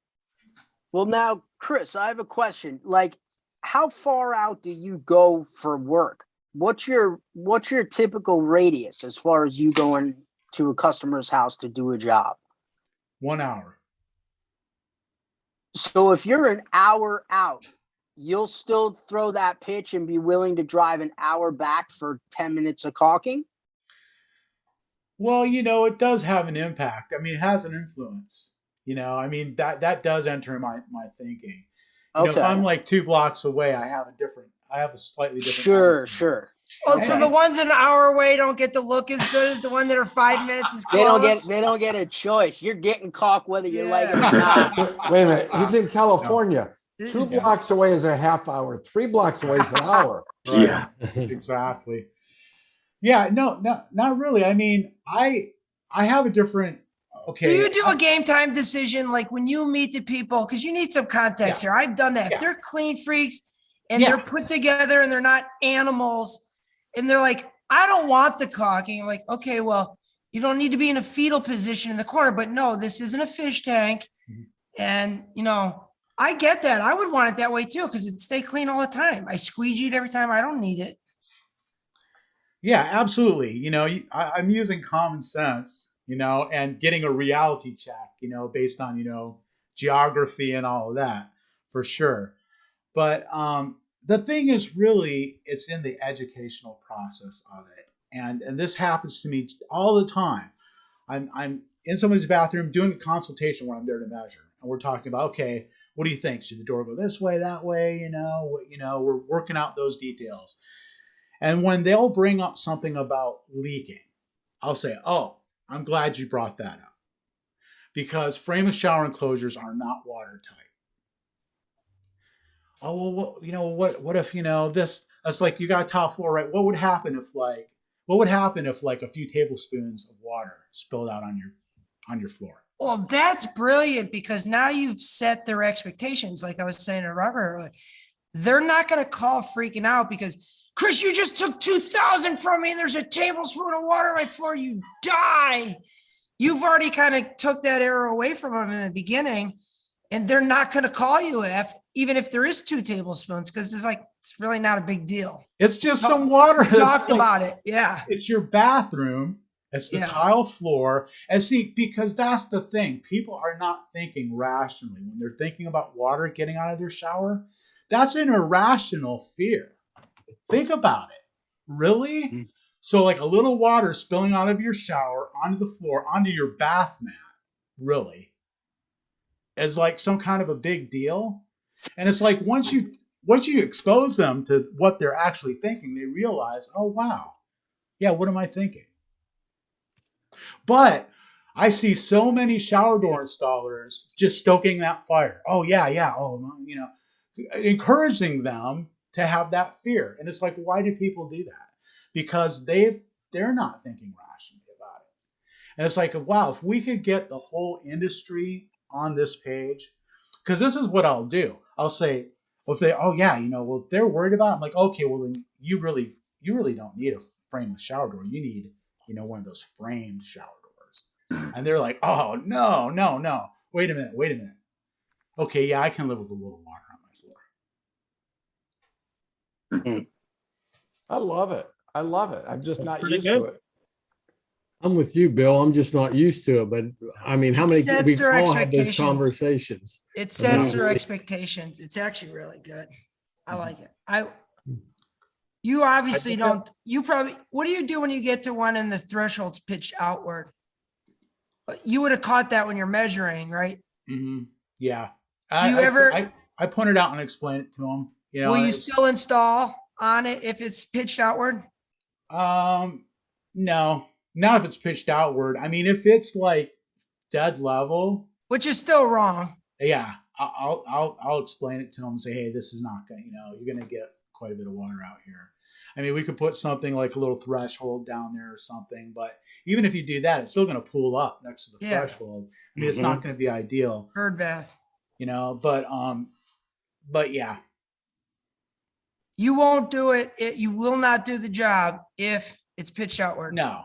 Well, now, Chris, I have a question. Like, how far out do you go for work? What's your typical radius as far as you going to a customer's house to do a job? 1 hour. So if you're an hour out, you'll still throw that pitch and be willing to drive an hour back for 10 minutes of caulking? Well, it does have an impact. I mean, it has an influence. I mean, that does enter my thinking. If I'm like 2 blocks away, I have a slightly different. Sure. Well, so the ones an hour away don't get to look as good as the one that are 5 minutes as close. They don't get a choice. You're getting caulk whether you like it or not. Wait a minute. He's in California. No. 2 blocks away is a half hour. 3 blocks away is an hour. Right. Yeah, exactly. Yeah, no, not really. I mean, I have a different. Okay. Do you do a game time decision like when you meet the people? Because you need some context here. I've done that. Yeah. If they're clean freaks and they're put together and they're not animals, and they're like, I don't want the caulking. I'm like, okay, well, you don't need to be in a fetal position in the corner, but no, this isn't a fish tank. Mm-hmm. And I get that. I would want it that way too, because it'd stay clean all the time. I squeegee it every time. I don't need it. Yeah, absolutely. I'm using common sense, and getting a reality check, based on, geography and all of that for sure. But the thing is really, it's in the educational process of it. And this happens to me all the time. I'm in somebody's bathroom doing a consultation where I'm there to measure. And we're talking about, okay, what do you think? Should the door go this way, that way? We're working out those details. And when they'll bring up something about leaking, I'll say, oh, I'm glad you brought that up. Because frameless shower enclosures are not watertight. Oh, well, what if, this, it's like you got a tile floor, right? What would happen if a few tablespoons of water spilled out on your floor? Well, that's brilliant, because now you've set their expectations. Like I was saying to Robert earlier, they're not going to call freaking out because, Chris, you just took 2,000 from me and there's a tablespoon of water on my floor. You die. You've already kind of took that arrow away from them in the beginning, and they're not going to call you even if there is 2 tablespoons, because it's really not a big deal. It's just some water. We talked about it. Yeah. It's your bathroom. It's the tile floor. And see, because that's the thing. People are not thinking rationally. When they're thinking about water getting out of their shower, that's an irrational fear. Think about it. Really? Mm-hmm. So like a little water spilling out of your shower onto the floor, onto your bath mat, really, is like some kind of a big deal. And it's like once you expose them to what they're actually thinking, they realize, oh, wow. Yeah, what am I thinking? But I see so many shower door installers just stoking that fire. Oh, yeah. Oh, encouraging them to have that fear. And it's like, why do people do that? Because they're not thinking rationally about it. And it's like, wow, if we could get the whole industry on this page, because this is what I'll do. I'll say, well, if they're worried about it, I'm like, okay, well, then you really don't need a frameless shower door. You need, one of those framed shower doors. And they're like, oh, no. Wait a minute. Okay, yeah, I can live with a little water on my floor. I love it. I'm just not used to it. I'm with you, Bill. I'm just not used to it. But I mean, how many we all had those conversations? It sets their expectations. It's actually really good. I like it. You obviously don't. You probably. What do you do when you get to one and the threshold's pitched outward? You would have caught that when you're measuring, right? Mm-hmm. Yeah. I pointed out and explained it to him. You know, will you still install on it if it's pitched outward? No, not if it's pitched outward. I mean, if it's like dead level, which is still wrong. Yeah, I'll explain it to him and say, hey, this is not going. You know, you're going to get quite a bit of water out here. I mean, we could put something like a little threshold down there or something, but even if you do that, it's still going to pool up next to the threshold. I mean, it's not going to be ideal. Bird bath. You know, but yeah. You won't do it. You will not do the job if it's pitched outward. No.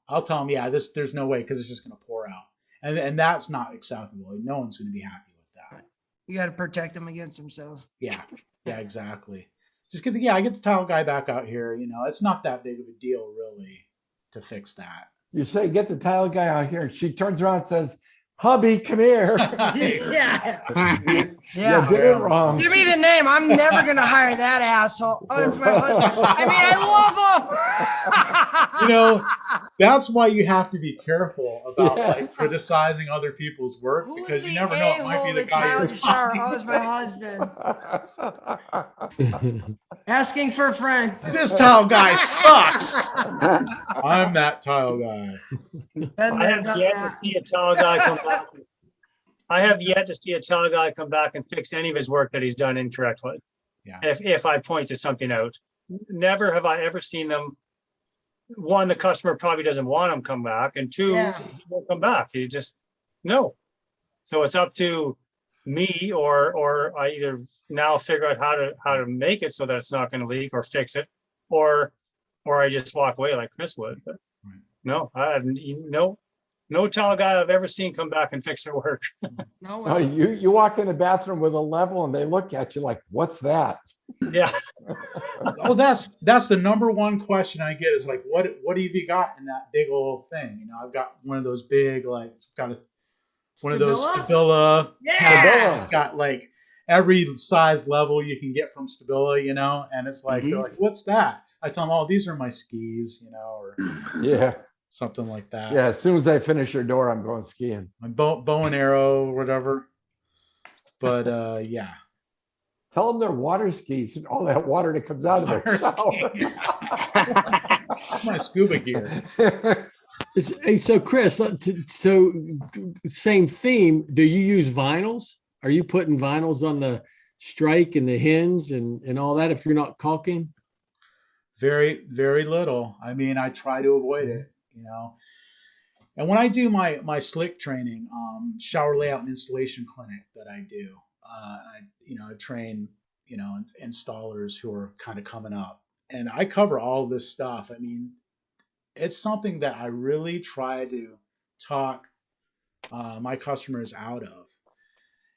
I'll tell him, yeah, there's no way because it's just going to pour out. And that's not acceptable. No one's going to be happy with that. You got to protect them against themselves. Yeah, exactly. I get the tile guy back out here. You know, it's not that big of a deal really to fix that. You say, get the tile guy out here. And she turns around and says, hubby, come here. Yeah. Did it wrong. Give me the name. I'm never going to hire that asshole. Oh, it's my husband. I mean, I love him. You know, that's why you have to be careful about like criticizing other people's work because you never know, it might be the guy you're talking to. Oh, it's my husband. Asking for a friend. This tile guy sucks. I'm that tile guy. I have yet to see a tile guy come back. I have yet to see a tile guy come back and fix any of his work that he's done incorrectly. Yeah. If I pointed something out, never have I ever seen them. One, the customer probably doesn't want him come back, and two, he won't come back. He just no. So it's up to me, or I either now figure out how to make it so that it's not going to leak, or fix it, or I just walk away like Chris would. But no, I have no tile guy I've ever seen come back and fix their work. No, you walk in the bathroom with a level and they look at you like, what's that? Yeah. Oh, that's the number one question I get is like, what have you got in that big old thing? You know, I've got one of those big, like, it's got one of those Stabila. Yeah. It's got like every size level you can get from Stabila, you know, and it's like, they're like, what's that? I tell them, oh, these are my skis, you know, or something like that. Yeah, as soon as I finish your door, I'm going skiing. My bow and arrow, whatever. But yeah. Tell them they're water skis and all that water that comes out of their shower. That's my scuba gear. So Chris, so same theme. Do you use vinyls? Are you putting vinyls on the strike and the hinge and all that if you're not caulking? Very, very little. I mean, I try to avoid it, you know. And when I do my slick training, shower layout and installation clinic that I do, I train, installers who are kind of coming up, and I cover all this stuff. I mean, it's something that I really try to talk my customers out of.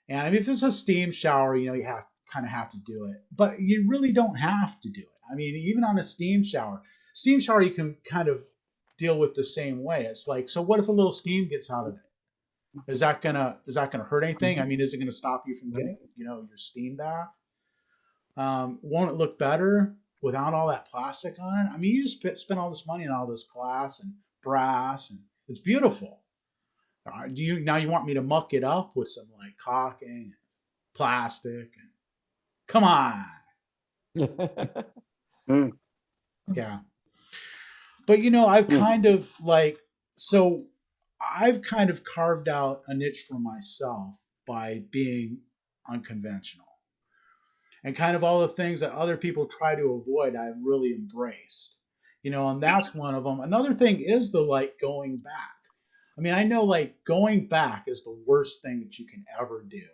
And I mean, if it's a steam shower, you have to do it, but you really don't have to do it. I mean, even on a steam shower you can kind of deal with the same way. It's like, so what if a little steam gets out of it? Is that gonna hurt anything? I mean, is it gonna stop you from getting, your steam bath? Won't it look better without all that plastic on? I mean, you just spend all this money on all this glass and brass, and it's beautiful. You want me to muck it up with some like caulking and plastic? And come on. Yeah. But I've kind of carved out a niche for myself by being unconventional. And kind of all the things that other people try to avoid, I've really embraced. And that's one of them. Another thing is the going back. I mean, I know going back is the worst thing that you can ever do,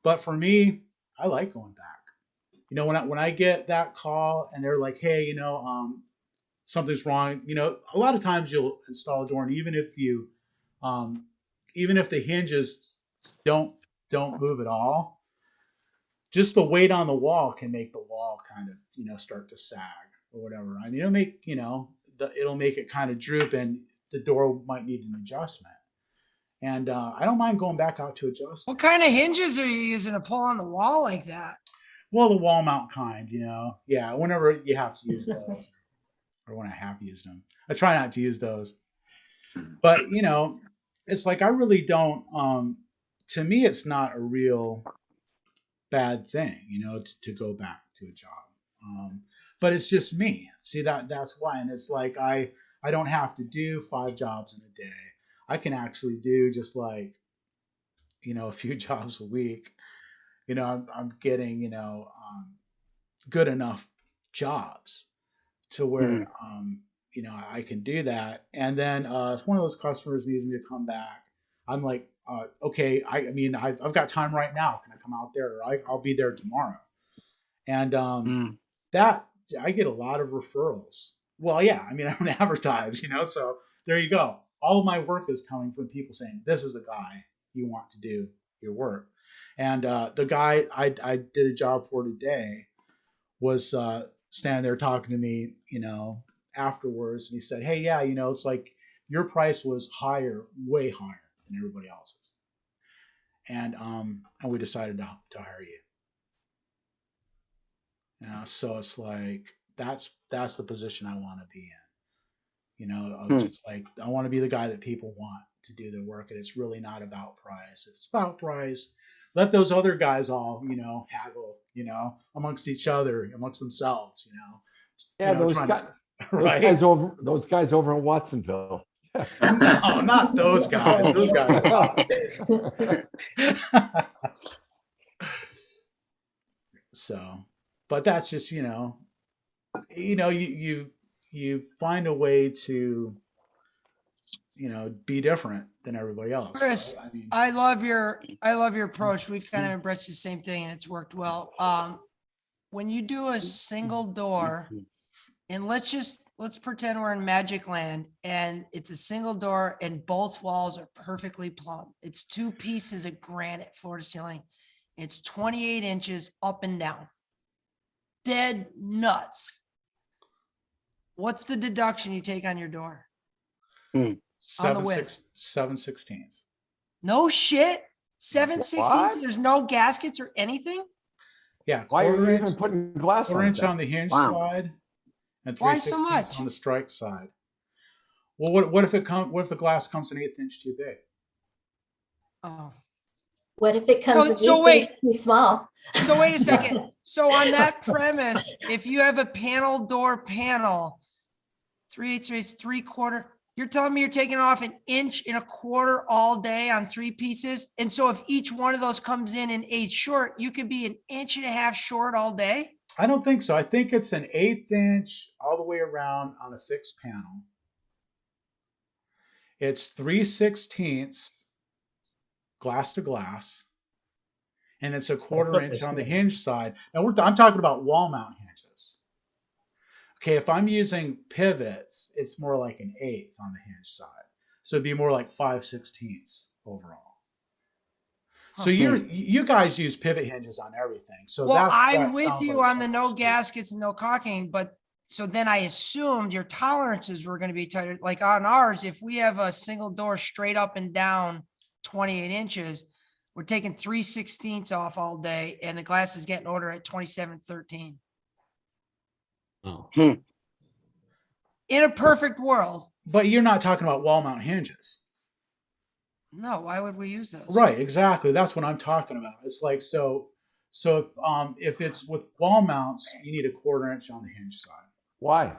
but for me, I like going back. When I get that call and they're like, hey, something's wrong, a lot of times you'll install a door, and even if the hinges don't move at all, just the weight on the wall can make the wall kind of, start to sag or whatever. I mean, it'll make it kind of droop, and the door might need an adjustment. And I don't mind going back out to adjust. What kind of hinges are you using to pull on the wall like that? Well, the wall mount kind, Yeah, whenever you have to use those. Or when I have used them. I try not to use those. But, it's like I really don't to me, it's not a real bad thing, to go back to a job. But it's just me. See, that's why. And it's like I don't have to do 5 jobs in a day. I can actually do just like, a few jobs a week. I'm getting, good enough jobs to where, I can do that. And then if one of those customers needs me to come back, I'm like, okay, I've got time right now. Can I come out there? Or I'll be there tomorrow. And that I get a lot of referrals. Well, yeah, I don't advertise, so there you go. All of my work is coming from people saying, this is the guy you want to do your work. And the guy I did a job for today was standing there talking to me, afterwards. And he said, hey, yeah, it's like your price was higher, way higher than everybody else's. And we decided to hire you. So it's like that's the position I want to be in. Just like I want to be the guy that people want to do their work, and it's really not about price. If it's about price, let those other guys all haggle, amongst each other, amongst themselves, Yeah, those guys, right? those guys over in Watsonville. No, not those guys. Those guys. So, but that's just you find a way to be different than everybody else. Chris, right? I love your approach. We've kind of embraced the same thing and it's worked well. When you do a single door, and let's pretend we're in Magic Land and it's a single door and both walls are perfectly plumb. It's 2 pieces of granite floor to ceiling. It's 28 inches up and down. Dead nuts. What's the deduction you take on your door? On the width? 7/16. No shit. 7/16. There's no gaskets or anything. Yeah. Why are you even putting glass 1/4 on inch on the hinge side, and 3/16 Why so much on the strike side? Well, what if the glass comes an 1/8 inch too big? Oh. What if it comes so wait, too small? So wait a second. So on that premise, if you have a panel door panel, 3/8, 3/4, you're telling me you're taking off 1 1/4 inch all day on 3 pieces. And so if each one of those comes in 1/8 short, you could be 1.5 inches short all day. I don't think so. I think it's an 1/8 inch all the way around on a fixed panel. It's 3/16 glass to glass, and it's 1/4 inch on the hinge side. Now I'm talking about wall mount hinges. Okay, if I'm using pivots, it's more like 1/8 on the hinge side. So it'd be more like 5/16 overall. So you guys use pivot hinges on everything. So I'm with you on the no gaskets and no caulking, but so then I assumed your tolerances were going to be tighter. Like on ours, if we have a single door straight up and down 28 inches, we're taking 3/16 off all day, and the glass is getting ordered at 27/13. Oh. In a perfect world. But you're not talking about wall mount hinges. No, why would we use those? Right, exactly. That's what I'm talking about. It's like so if it's with wall mounts, you need 1/4 inch on the hinge side. Why?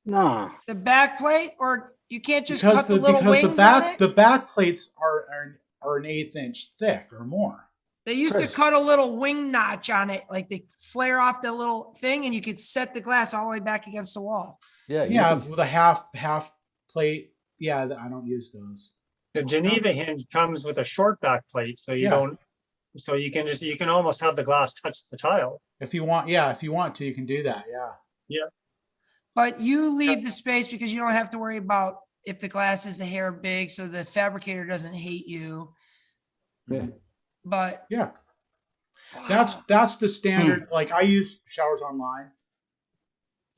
No. The back plate, or you can't just cut the little wings on it? The back plates are 1/8 inch thick or more. They used to cut a little wing notch on it, like they flare off the little thing, and you could set the glass all the way back against the wall. Yeah, with a half plate. Yeah, I don't use those. The Geneva hinge comes with a short back plate, so you don't. So you can almost have the glass touch the tile. If you want to, you can do that. Yeah. Yeah. But you leave the space because you don't have to worry about if the glass is a hair big, so the fabricator doesn't hate you. Yeah. But yeah, that's the standard. Like I use Showers Online.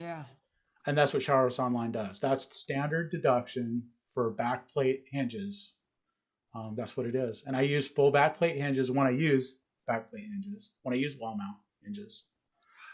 Yeah. And that's what Showers Online does. That's the standard deduction for backplate hinges. That's what it is. And I use full backplate hinges when I use backplate hinges. When I use wall mount hinges,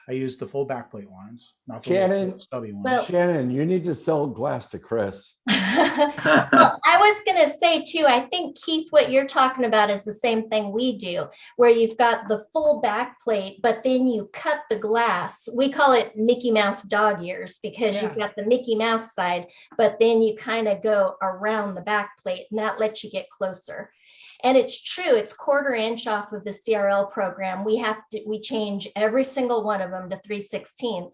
I use the full backplate ones, not the Shannon, stubby ones. Well, Shannon, you need to sell glass to Chris. well, I was going to say too, I think, Keith, what you're talking about is the same thing we do, where you've got the full back plate, but then you cut the glass. We call it Mickey Mouse dog ears because you've got the Mickey Mouse side, but then you kind of go around the back plate and that lets you get closer. And it's true, it's 1/4 inch off of the CRL program. We change every single one of them to 3/16,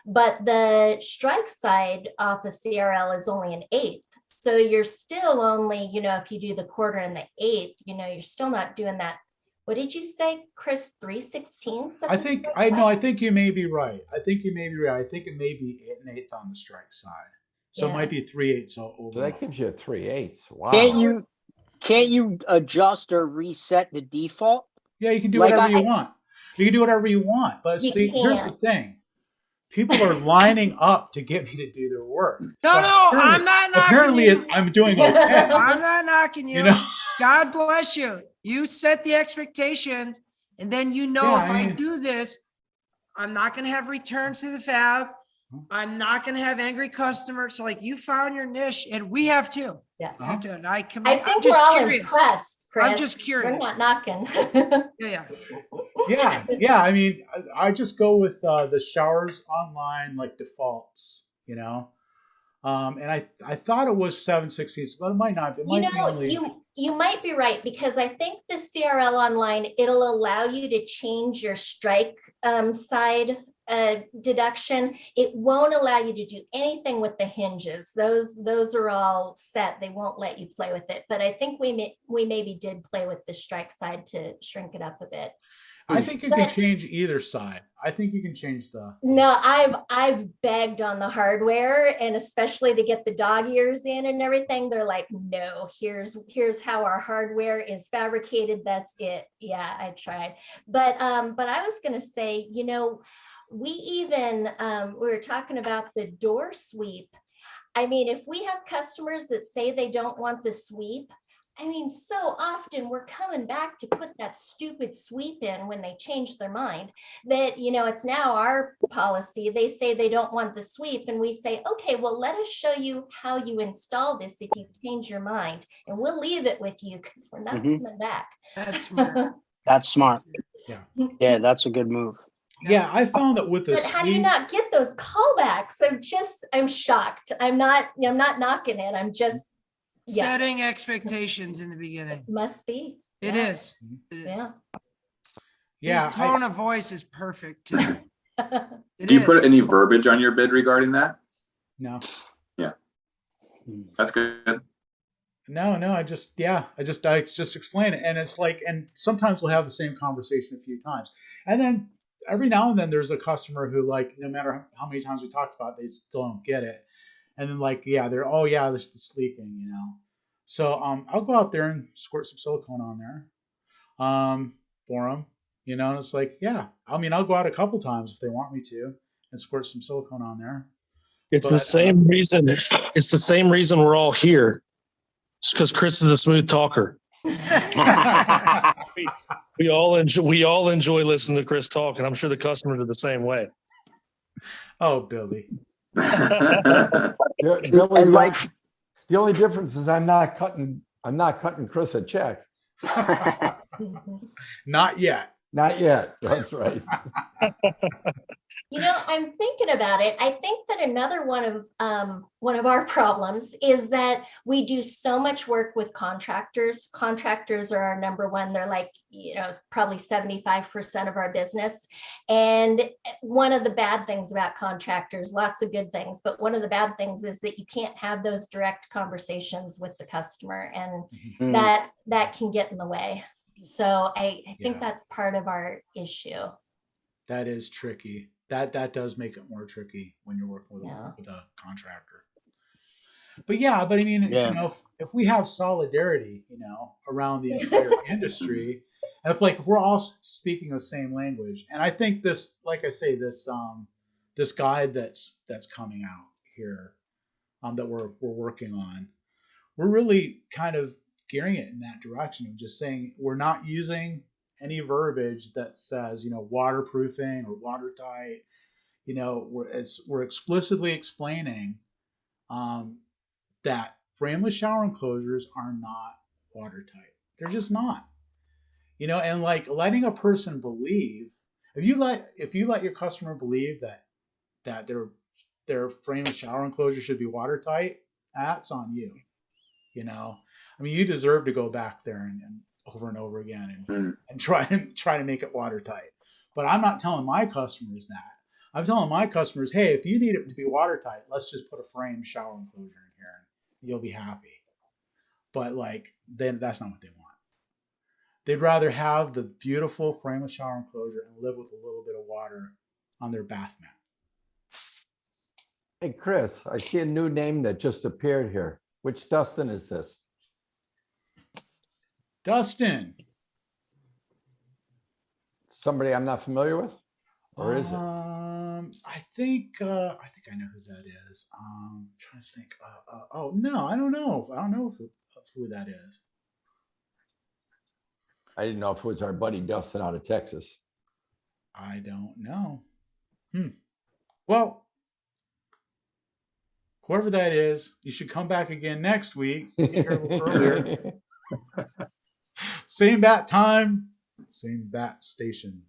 but the strike side off of CRL is only an 1/8. So you're still only, if you do the 1/4 and the 1/8, you're still not doing that. What did you say, Chris? 3/16? I think you may be right. I think it may be an 1/8 on the strike side. So it might be 3/8. So that gives you a 3/8. Wow. Can't you adjust or reset the default? Yeah, you can do whatever you want. You can do whatever you want. But here's the thing. People are lining up to get me to do their work. No, I'm not knocking apparently you. I'm doing okay. I'm not knocking you. God bless you. You set the expectations, and then if I do this, I'm not going to have returns to the fab. I'm not going to have angry customers. So you found your niche, and we have too. Yeah. I think I'm just curious. Impressed, Chris. I'm just curious. We're not knocking. Yeah. I mean, I just go with the showers online defaults, and I thought it was 7/16, but it might not be. You might be right, because I think the CRL online, it'll allow you to change your strike side deduction. It won't allow you to do anything with the hinges. Those are all set. They won't let you play with it. But I think we maybe did play with the strike side to shrink it up a bit. I think you can change either side. I think you can change the. No, I've begged on the hardware, and especially to get the dog ears in and everything. They're like, no, here's how our hardware is fabricated. That's it. Yeah, I tried, but I was gonna say, we were talking about the door sweep. I mean, if we have customers that say they don't want the sweep, so often we're coming back to put that stupid sweep in when they change their mind, that, it's now our policy. They say they don't want the sweep, and we say, okay, well, let us show you how you install this if you change your mind, and we'll leave it with you because we're not coming back. That's smart. That's smart. Yeah, that's a good move. Yeah, I found that with this. But how do you not get those callbacks? I'm shocked. I'm not knocking it. I'm just setting expectations in the beginning. It must be. It is. Yeah. His tone of voice is perfect too. Do you put any verbiage on your bid regarding that? No. Yeah. That's good. No, I just explain it. And it's and sometimes we'll have the same conversation a few times. And then every now and then there's a customer who no matter how many times we talked about it, they still don't get it. And then they're, this is sleeping, So I'll go out there and squirt some silicone on there for them, and it's I'll go out a couple times if they want me to and squirt some silicone on there. It's the same reason. It's the same reason we're all here. It's because Chris is a smooth talker. we all enjoy listening to Chris talk, and I'm sure the customers are the same way. Oh, Billy. Billy, the only difference is I'm not cutting Chris a check. Not yet. That's right. I'm thinking about it. I think that another one of our problems is that we do so much work with contractors. Contractors are our number one. They're probably 75% of our business. And one of the bad things about contractors, lots of good things, but one of the bad things is that you can't have those direct conversations with the customer, and that can get in the way. So I think that's part of our issue. That is tricky. That does make it more tricky when you're working with a contractor. But if we have solidarity, around the entire industry, and if we're all speaking the same language, and I think this, like I say, this guide that's coming out here, that we're working on, we're really kind of gearing it in that direction of just saying we're not using any verbiage that says, waterproofing or watertight. We're explicitly explaining that frameless shower enclosures are not watertight. They're just not. You know, and like letting a person believe, if you let your customer believe that their frameless shower enclosure should be watertight, that's on you. You know, I mean, you deserve to go back there and over and over again and try to make it watertight. But I'm not telling my customers that. I'm telling my customers, hey, if you need it to be watertight, let's just put a frame shower enclosure in here and you'll be happy. But like, then that's not what they want. They'd rather have the beautiful frameless shower enclosure and live with a little bit of water on their bath mat. Hey, Chris, I see a new name that just appeared here. Which Dustin is this? Dustin. Somebody I'm not familiar with? Or is it? I think I know who that is. I'm trying to think. Oh no, I don't know. I don't know who that is. I didn't know if it was our buddy Dustin out of Texas. I don't know. Well, whoever that is, you should come back again next week. Get here a little earlier. Same bat time, same bat station.